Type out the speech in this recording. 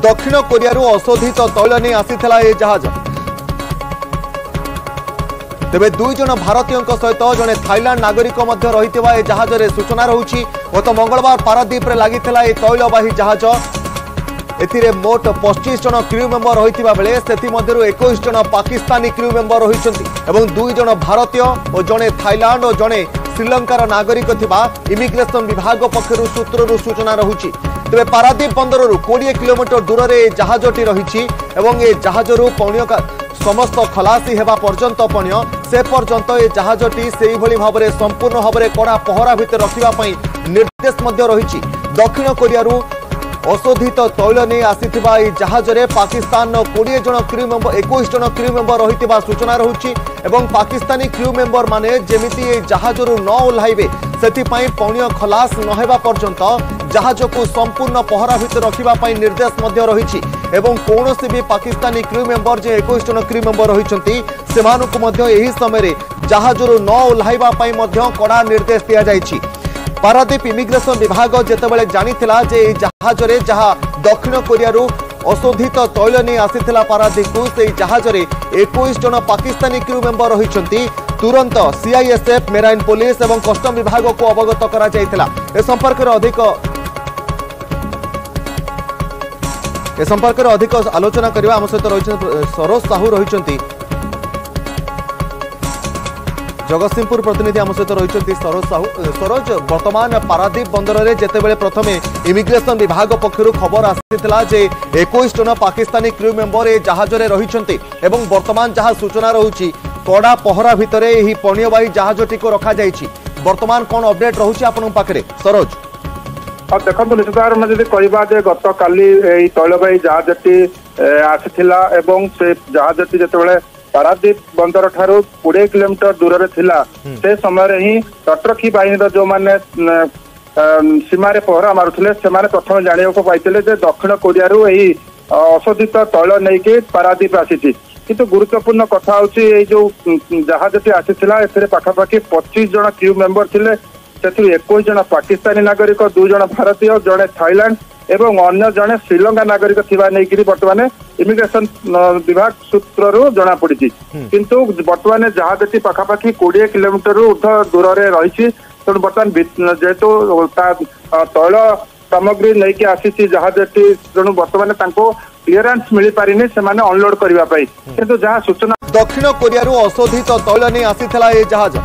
दक्षिण कोरिया अशोधित तैल नहीं आसीथिला ए जहाज। तेबे दुई जन भारतीय सहित जड़े थाईलैंड नागरिक रही ए जहाज रे सूचना रही। गत मंगलवार पारादीप रे लागिथिला ए तैलवाही जहाज। एथिरे मोट 25 जन क्रू मेंबर रही बेले से 21 जन पाकिस्तानी क्रू मेंबर रही एवं दुई जन भारतीय और जड़े थाईलैंड और जड़े श्रीलंकार नागरिक थिबा इमिग्रेशन विभाग पक्षर सूत्रु सूचना रही। तेरे पारादीप बंदर 20 किलोमीटर दूर रे जहाजटी रही एवं ए जहाजरू पण्य समस्त खलासी हेबा पर्यंत पण्य से पर्यंत ए जहाजटी से भाव में संपूर्ण भाव में कड़ा पहरा भितर रखापी निर्देश रही। दक्षिण कोरिया अशोधित तैल नहीं आसीथिबा ए जहाज रे पाकिस्तान 20 जन क्रू मेंबर 21 जन क्रू मेंबर रही सूचना रही एवं पाकिस्तानी क्रू मेंबर माने जेमिति ए जहाजरू न ओह्लाइबे सेथिपाई पण्य खलास नहेबा पर्यंत जहाज को संपूर्ण पहरा भितर रखापी निर्देश रही एवं कौन भी पाकिस्तानी क्रू मेंबर जे 21 जन क्रू मेंबर रही से समय जहाजरू न ओह्लाइबा कड़ा निर्देश दि जाइछि। पारादीप इमिग्रेशन विभाग जेतेबेले जानिथिला जे जहाज रे जहा दक्षिण कोरिया अशोधित तैल नहीं आसीथिला पारादीप को से जहाज रे 21 जन पाकिस्तानी क्रू मेंबर रही तुरंत सीआईएसएफ मेराइन पुलिस एवं कस्टम विभाग को अवगत करा जायथिला। ए संपर्क अधिक आलोचना करबा हम सहित रही सरोज साहू रही जगतसिंहपुर प्रतिनिधि आम सहित रही सरोज साहू। सरोज वर्तमान पारादीप बंदर में जितेबाला प्रथम इमिग्रेशन विभाग पक्षर खबर आसाला जे 21 जन पाकिस्तानी क्रू मेंबर ए जहाज रे रही एवं वर्तमान जहाँ सूचना रही कड़ा पहरा भितर यही पण्यवाही जहाजटी को रखा जाइछि। वर्तमान कौन अपडेट रहुछि आपन पाखरे सरोज? देखो निश्चित भाव में जब कहवा गत काली तैलवाही जहाजटी आसीथिला एवं से जहाजटी जितेबाला पारादीप बंदर ठारू 20 किलोमीटर दूर थिला से समय ही तटरक्षी बाहिनी जो माने सीमार पहरा मारुले से प्रथम जाना पाई दक्षिण कोरिया अशोधित तैल नहीं पारादीप आसी किंतु गुरुत्वपूर्ण कथा हूँ जो जहाजटी आसीथिला एथिरे पाखापाखि 25 जन क्रू मेंबर थिले से 21 जन पाकिस्तानी नागरिक 2 जन भारतीय जड़े थाईलैंड एवं अन्य जड़े श्रीलंका नागरिक थिबा नहीं बर्तमान इमिग्रेशन विभाग सूत्रु जना पड़ी किंतु बर्तमान जहाजटी पाखापाखि 20 किलोमीटर ऊर्ध दूर में रही तेणु बर्तमान जेहेतु तैल सामग्री नहीं आसी जहाजटी तेणु बर्तमान क्लीयरेंस मिल पारिनी से अनलोड करने किंतु जहाँ सूचना दक्षिण कोरिया अशोधित तैल नहीं आसीथिला ए जहाज